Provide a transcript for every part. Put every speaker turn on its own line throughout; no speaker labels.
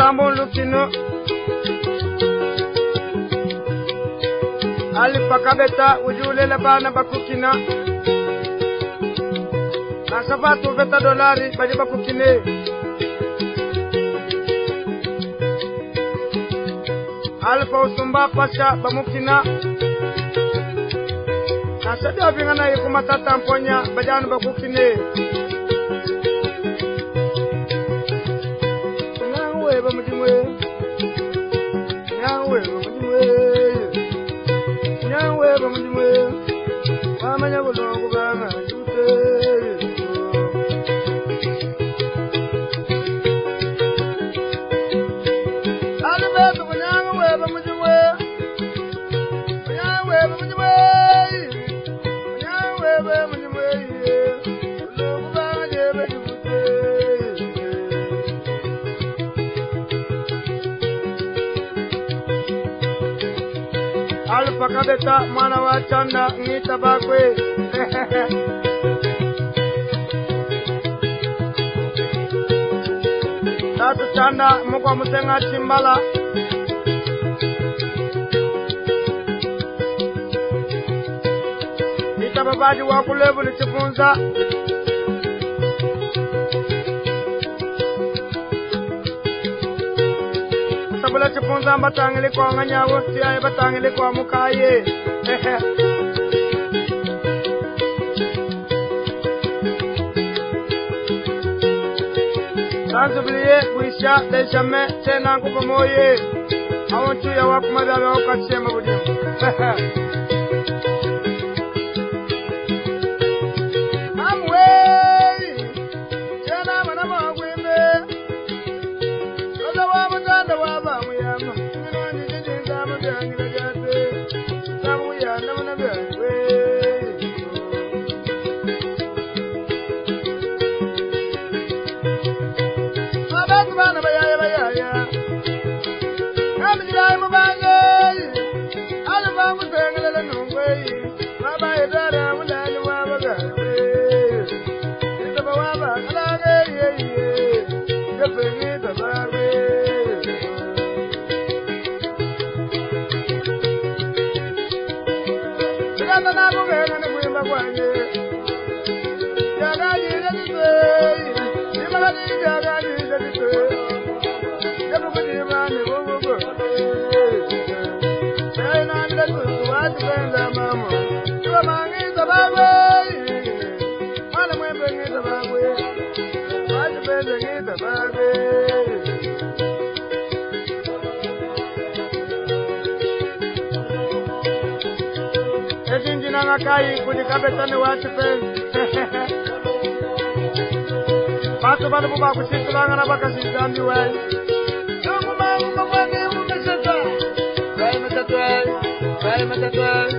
Sambo Lukino Alifa Kabeta ujule labana bakukina Asafatu beta dolari badi bakukine Alifa usumba pasha bamukina Asadi abingana yukumatata mponya bajanu bakukine Nyawe bamujimwe Nyawe bamujimwe Nyawe bamujimwe Wamanya bulongo banga chute Alibetu nyawe bamujimwe Nyawe bamujimwe Nyawe bamujimwe Bulongo banga jebe chute Alfa Kabeta mwana wa chanda ngita bakwe Tatu chanda mukwa musenga chimbala Nita babaji wakulevu ni chifunza Sabula chifunza mbatangili kwa nganyawo siya batangili kwa mukaye Sansubliye kuisha deshame tena kupamoye Awontu ya wakumadawe wakachema budimu Amwei Tena manama wakwime Oza wa mutanda waba muyama Minwani jijinza mabyangi gajate Samu ya namuna byangi Abantu bana bayaya Kamijirayi mubange Alifa musengelele nungwe Baba edara mulani wabagawe Itaba waba kalage yeye Jepengi tabawe Siganda nabugenga nikwimba kwanye Jagaji jaditwe Imalani jagaji jaditwe Jabukujima ni bubugo Saina ndatu wati kwenza mamo Tuwa mangi tabawe Mwana mwembe ngi tabawe Wati kwenza ngi tabawe Ejinjina ngakai kujikabetani wati kwenza Batu batu buba kusitulanga na baka sizambi wai Tungu mangu mabwangi umeseta Rai matatwai Rai matatwai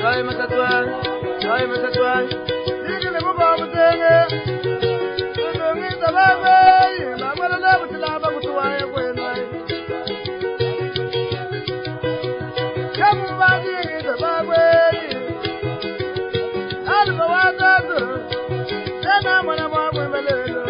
Rai matatwai Rai matatwai Digile buba mutenge Tunungi tabawe Mamala na butilaba kutuwaya kwenwai Kamu bangi tabawe Alfa watatu Tena mwana mwangu mbelelo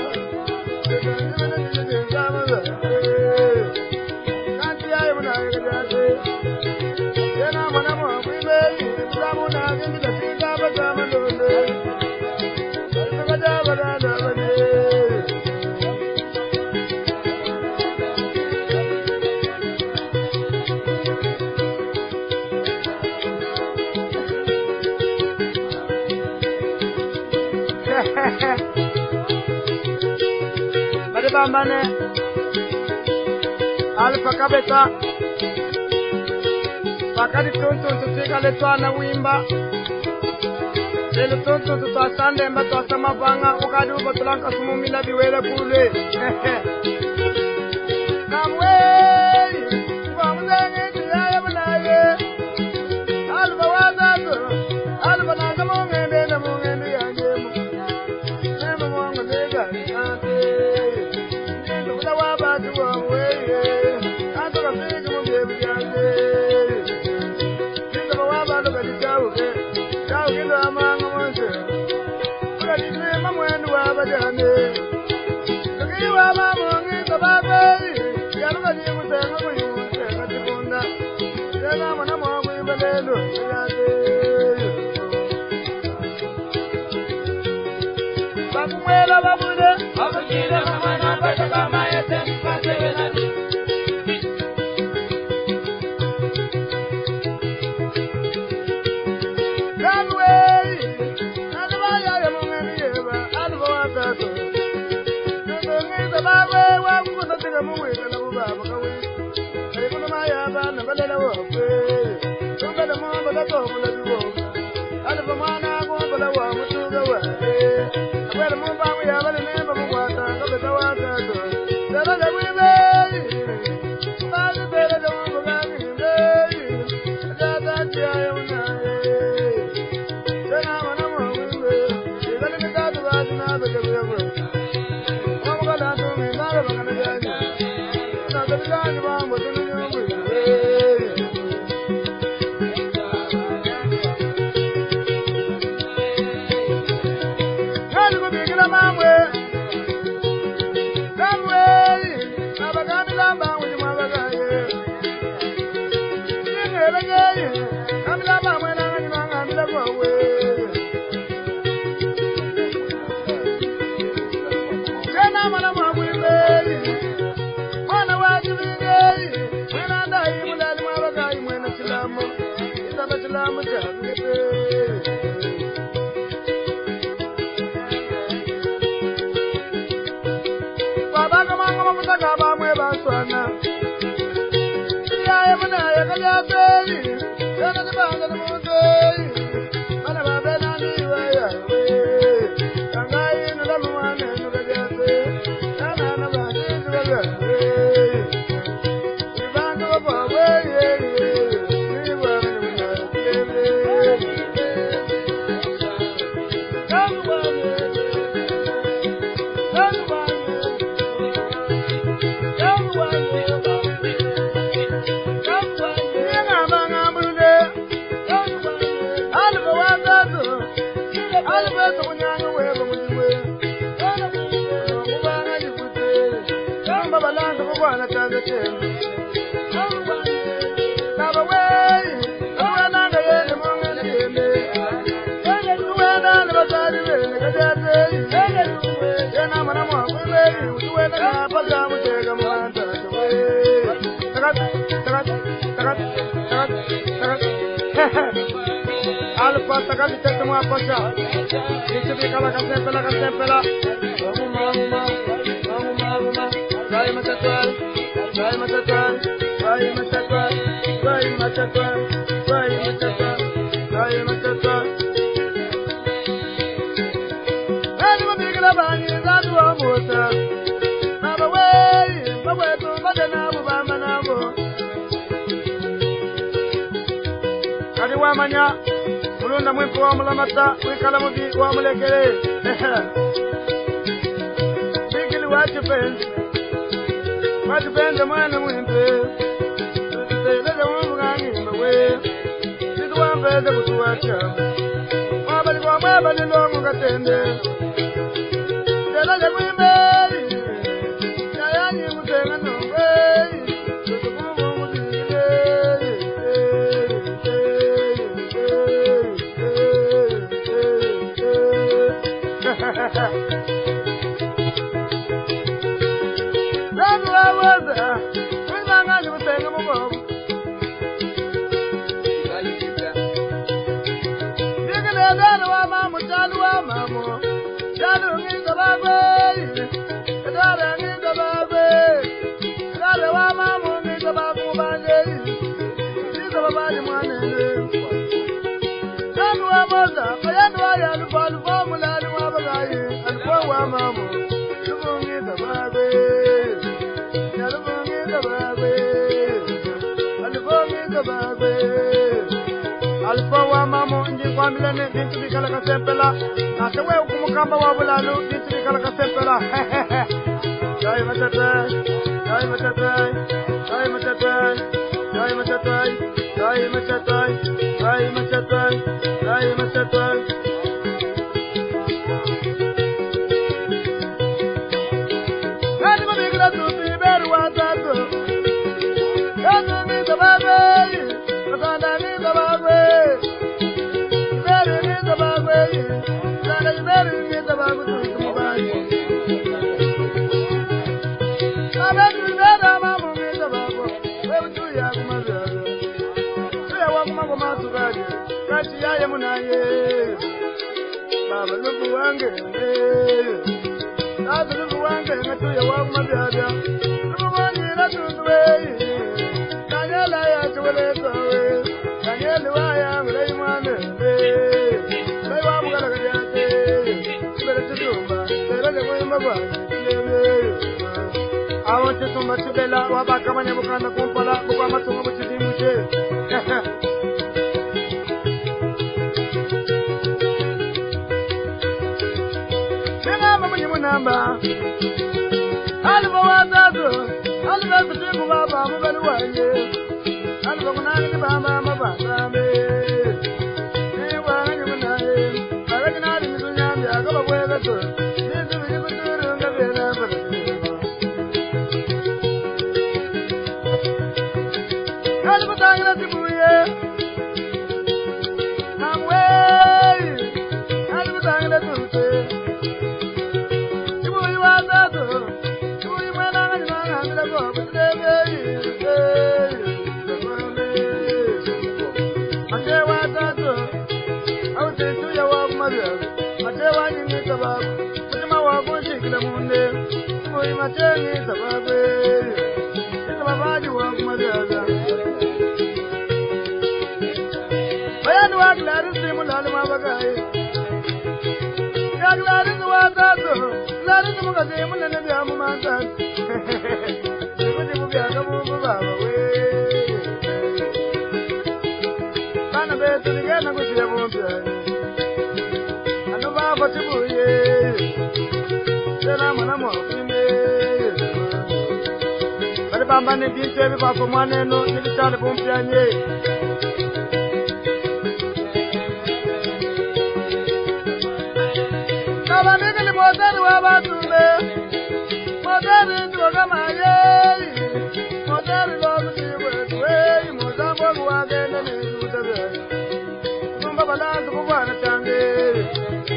Bambane Alfa Kabeta Pakadi tuntun tutika letwana wimba Lelu tuntun tutwasande mba twasama vanga Ukadi uba tulanka sumumila biwele kule Kamwei Kwa mzengi tiyaya bunaye Alfa wazatu Alfa nanga mungende na mungende yanjemu Nema mwangu nega ate Wabatu wa mweye Antoka fiki mungebe yange Kinga wabatu katichauke Chauke ndo amanga mwese Ukatitwima mwenu wabajane Tukiwa mamungi Mulunda mwipo wa mulamata wikala mubi wa mulekele Bigili wachipenze mwana mwimpe Tutelele mwungani mwe Situ wambeze kutuwacha Mwabali kwa mwabali longu katende Tutelele mwimpe Yayanyi kutenga nungwe Alfa mamo nji kwa milene dintu bikala kasempela Asewe ukumukamba wabulalu dintu bikala kasempela Jai matatay, jai matatay, jai matatay, jai matatay, jai matatay, jai matatay, jai matatay Gani mabigla tupi beru watatu Gani mitababe Katanda mitababe I want you to much to Bella, Wabaka, and Bukana Kumpala, Bukama, which is in Muche. Number. Bambane binche bi ba ko mane no ni bitale bompianye Kala ne kele modani wa batumbe modani ndo kama yeye modani lo mtiwe we mozambo wa gende ni utabe Tumba balanzo ko bana tange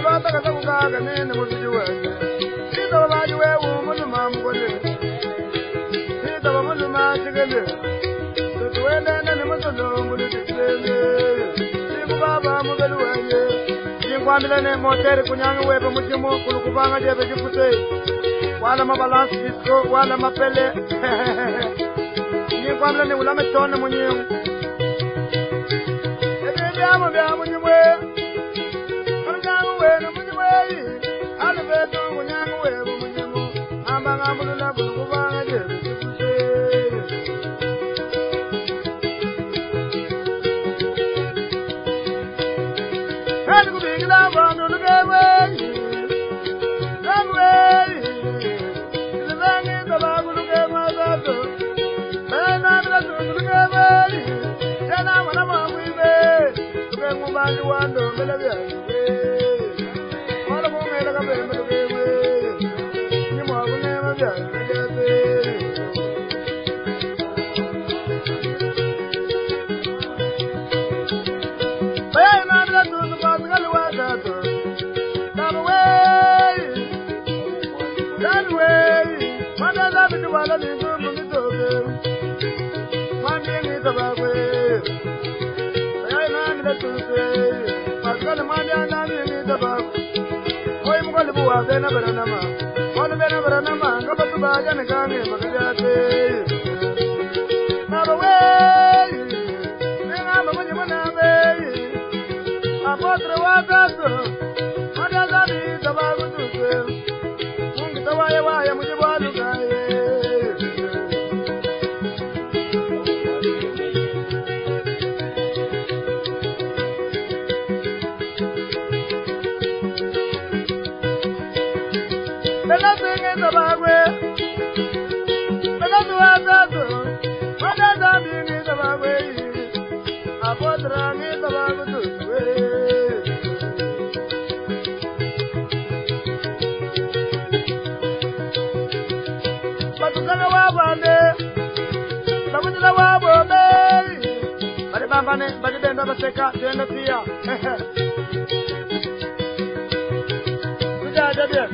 Lota ka tabuka ga ne ne moziwe Ndo baji we umuntu mamgole Kwamilene motere kunyanga wepe mujimo kulukubanga jebe jifute wala mabalance disco wala mapele ni kwamilene ulame tone munyingu ebi amo bya munyimwe kunyanga wepe munyimwe ale beto kunyanga wepe munyimo amba ngambulula kulukubanga jebe jifute Hadi kubingila bandu lugewe Ilizangi tabagu lugewe zato Bena bila tundu lugewe Jena wana mamwibe Luge mbali wando mbele vya Wala mungela kabembe lugewe Nyimwa kunema vya lugewe Bena bila tundu Wala ni tumbu mitoke Mwandi ni tabakwe Ayai nani da tuse Paskali mwandi anani ni tabakwe Koi mkoli buwa bena beranama Wala bena beranama Kapa tubaja ni kange makajate Naba wey Ningamba kwenye mwanambe Apotre wakato Mwandi azabi tabakwe tuse Mungi tawaye waya mujibu alukaye Bagi benda berseka dia pia. Sudah ada dia.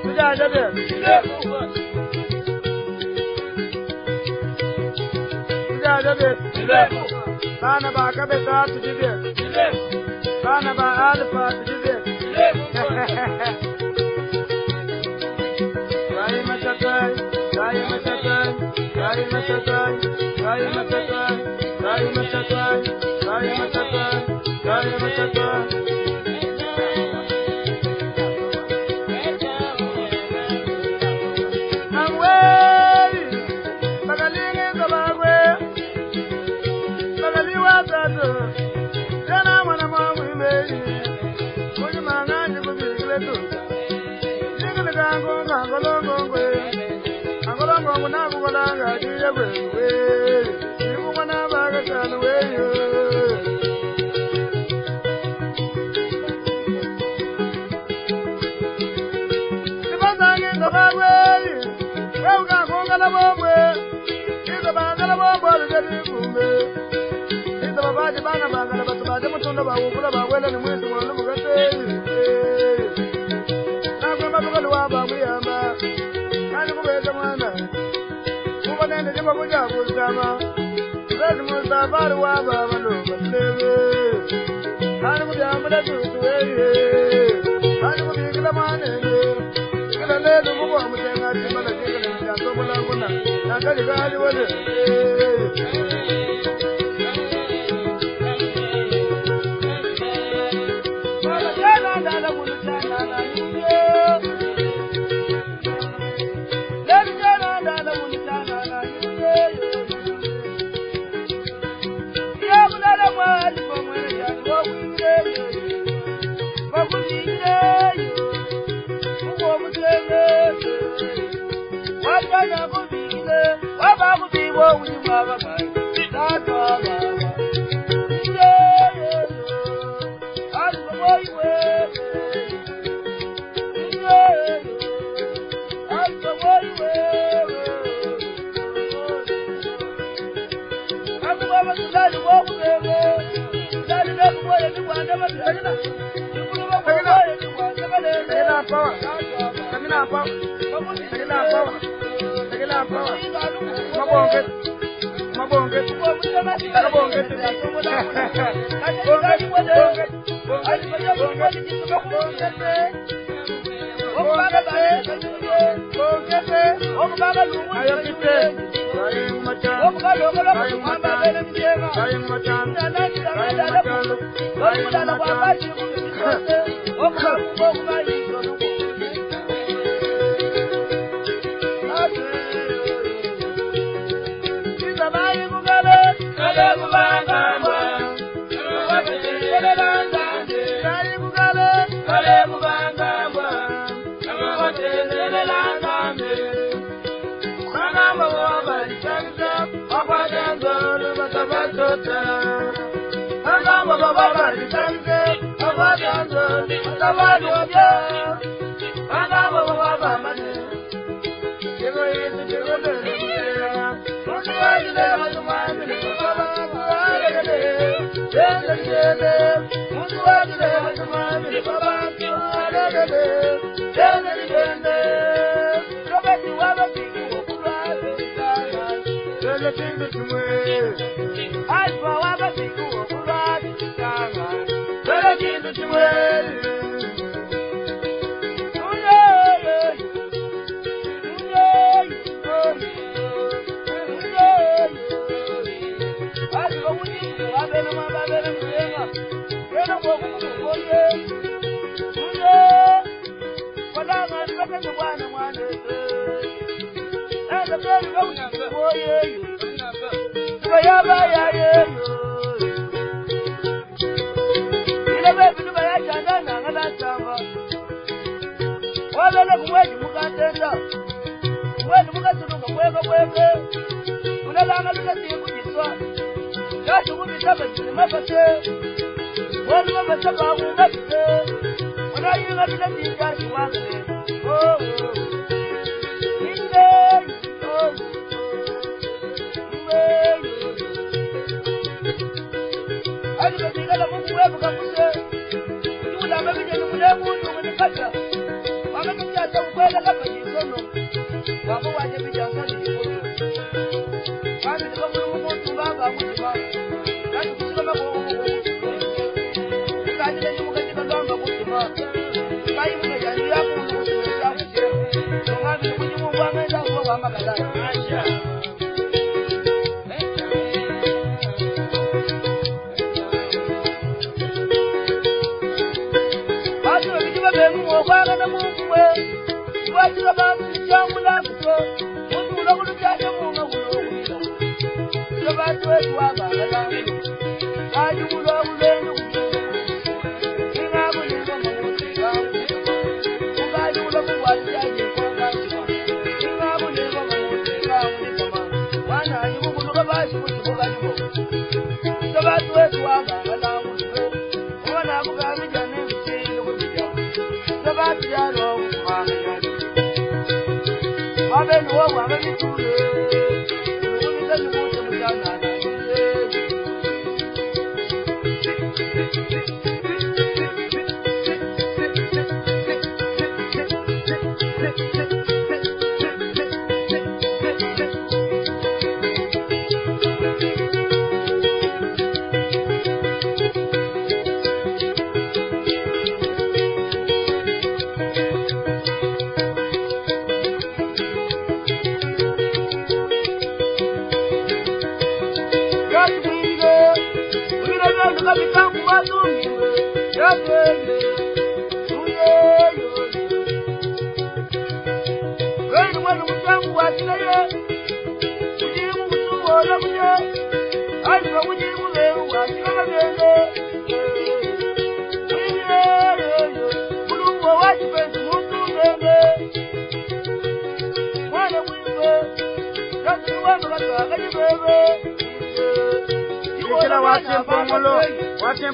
Sudah ada dia. Sudah ada dia. Sana baka besar tu dia. Sana ba alfa tu dia. Kaya macakai. Kaya macakai, kaya macakai, kaya macakai, kaya macakai, kaya macakai, kaya macakai. Angwei, bagalingi kabagwe, bagaliwa tatu, jana mana mamu imei, kuji mangani kubigile tu, jingile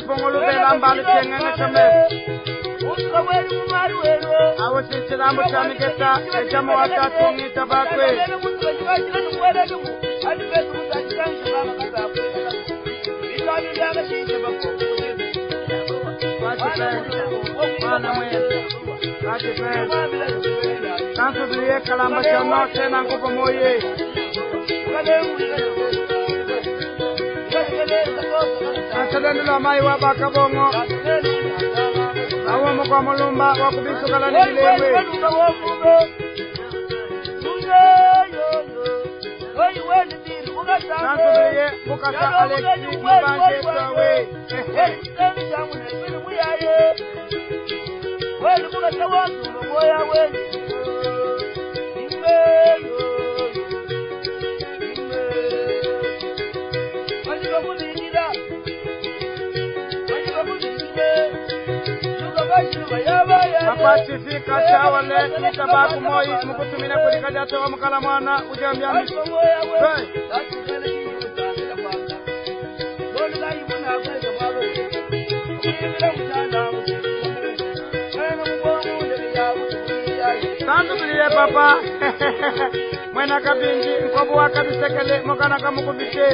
Pongolo bela mbali tenga ngachame. Awo chichira mchami keta ejamo ata tongi tabakwe. Tanto beliye kalamba chama tena ngopo moye. Asadandula mai wa bakabongo. Awo mko mulumba wa kubisukala nilewe. Tanto beliye mukata Alexi mbanje tawe. Apasifika chawale nitabaku moi mukutumine kulikaja tewa mkala mwana ujambiami. Tanto biliye papa. Mwena kabinji mkobu wakabisekele mokana kamukubishe.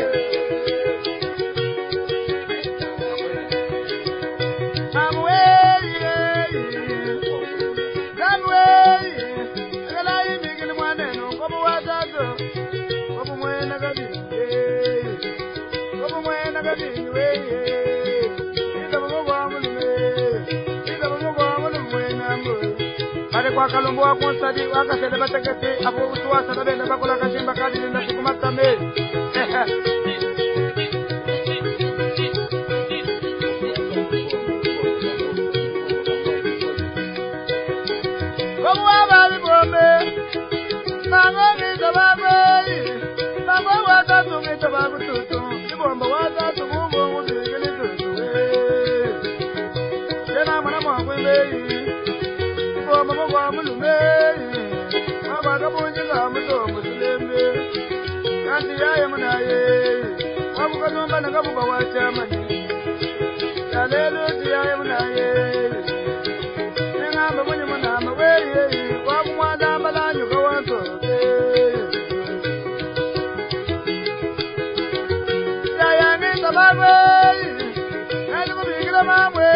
Kwa kalumbu wa konsadi wakasede bateketi apo usuwasa na bende bakola kashimba kadi na sikumatame. Komu wabali bombe mango nizababwe mango watatu ngizababu tutu ibomba watatu mumbo mubigili tutu jena mwana mwangwembeyi mama kwa mulume mama kabunji la mutombo tulembe kandi yaye munaye wabuka nomba nakabuba wachamani yalelo yaye munaye ngamba mwenye munama weye wabumwanda mbalanyu kawantoke yaya nenda babwe kandi mubigila mamwe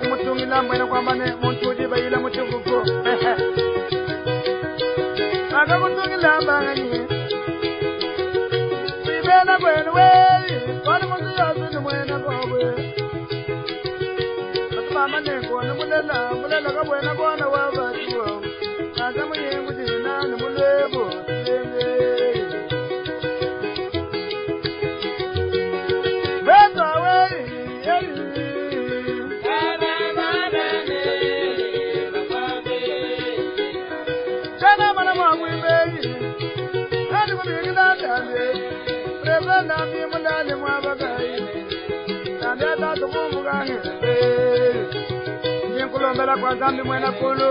Mutungi la mwena kwa mane muntuji bayila mutukuko. Aka mutungi la mbangani Sibena kwenu wei Kwani mutu yosu ni mwena kwa we manengo na mulela ka buena bona wa batiwa kaza muyengu dina na mulebo lenge beta we kana mana mwa imbe ani ko bigida dale rebana mi mulale mwa bagai nanda tukumugane kulombela kwa zambi mwena kulu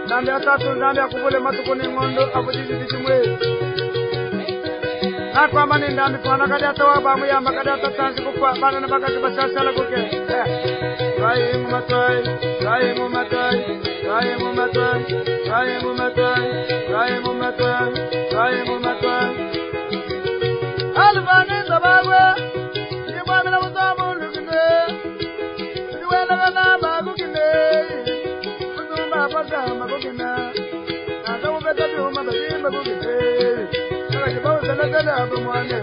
zambi atatu zambi akubule matukuni ngondo abudiji dijimwe nakwamba ni ndambi pana kadi atawa muyamba kadi atatanzi kukwa bana na bakazi basasala kuke Rai mumatwai Rai mumatwai Rai mumatwai Rai mumatwai Rai mumatwai Rai mumatwai Alvani zabagwe Yibamina mutamu lukine Niwena bagukine Kuzumba pasama kukina Nakamu beta biuma bagimba kukine Nakajibawu salatala abumwane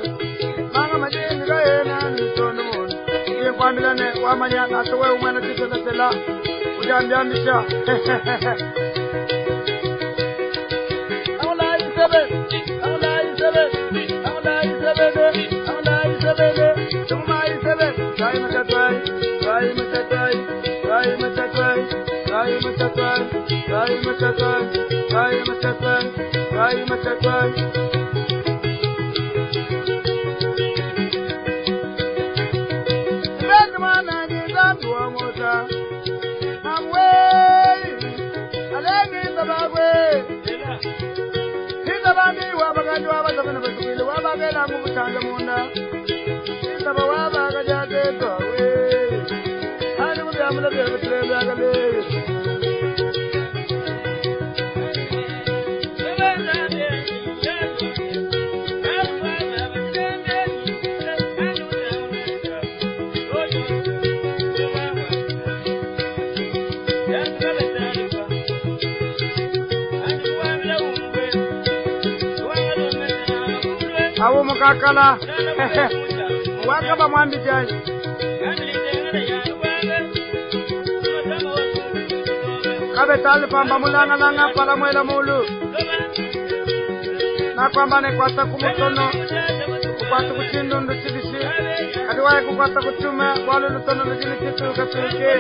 Manga majini kaena nitondo munu Iye kwambilane wamanya nasuwe umwena tisalatala Ujambiambisha Aula isebe Aula isebe Aula isebe Aula isebe Tuma isebe Rai matatwai Rai matatwai Rai matatwai Rai matatwai Rai matatwai Rai matatwai Rai matatwai Bedmana ni zambuwa mota Amwe Alegi zabagwe Nizabami wabagandi wabazabana basukile wabagela mubutanga munda Nizaba wabagajaze towe Hani mubyamula byabutrebe agale Awo mukakala wakaba mwambi jaji kabe tali pamba mulanga langa pala mwela mulu nakwamba nekwata kumutono kukwata kuchindu ndu chibisi kati wae kukwata kuchume wale lutono lujini chitu kapilike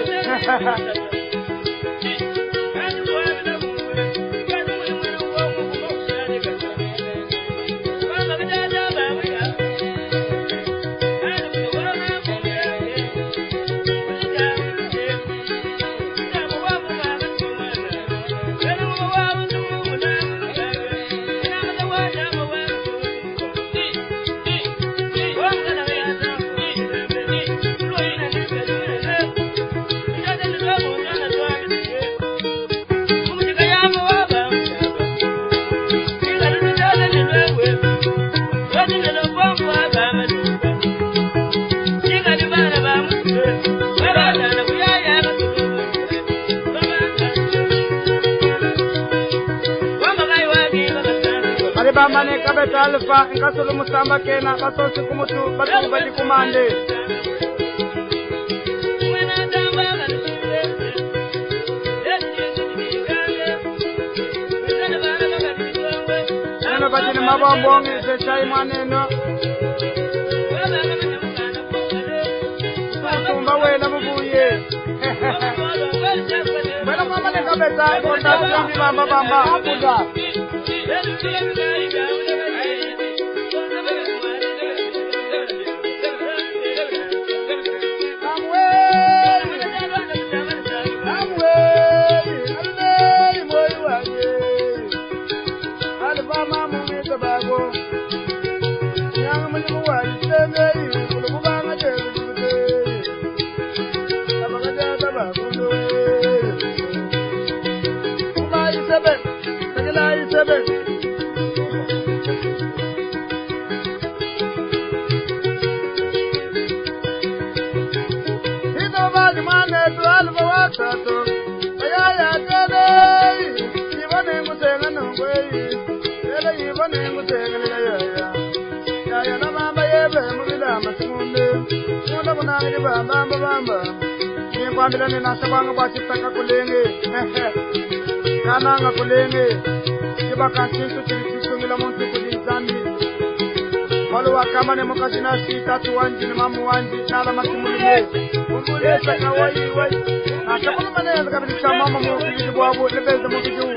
Bamane kabeta alfa nkasulu musamba kena basosi kumutu batu badi kumande Neno bajini mabambongi sechai maneno Tumba wena mubuye Bwana mama ne kabeta konda tumbi bamba abuda bangi bamba bamba ni kwambila ni nasabanga bachitaka kulenge kananga kulenge kiba kansintu chilichukungila muntu kudinzambi walu wakama ni mukazina sita tuwanji ni mamu wanji nala masimulime kumbulesa kawaii wai nasabanga maneza kabili chamama mukiliji bwabu lebeza mukiju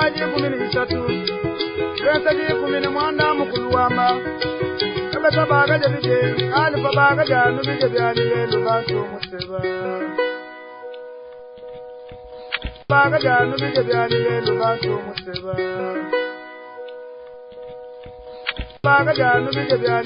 waji kumini hisatu Resa di kumini mwanda mukuluwamba Kabeta baga jabije Alifa baga janu bije byani lelu bantu museba Baga janu bije byani lelu bantu museba Baga janu bije byani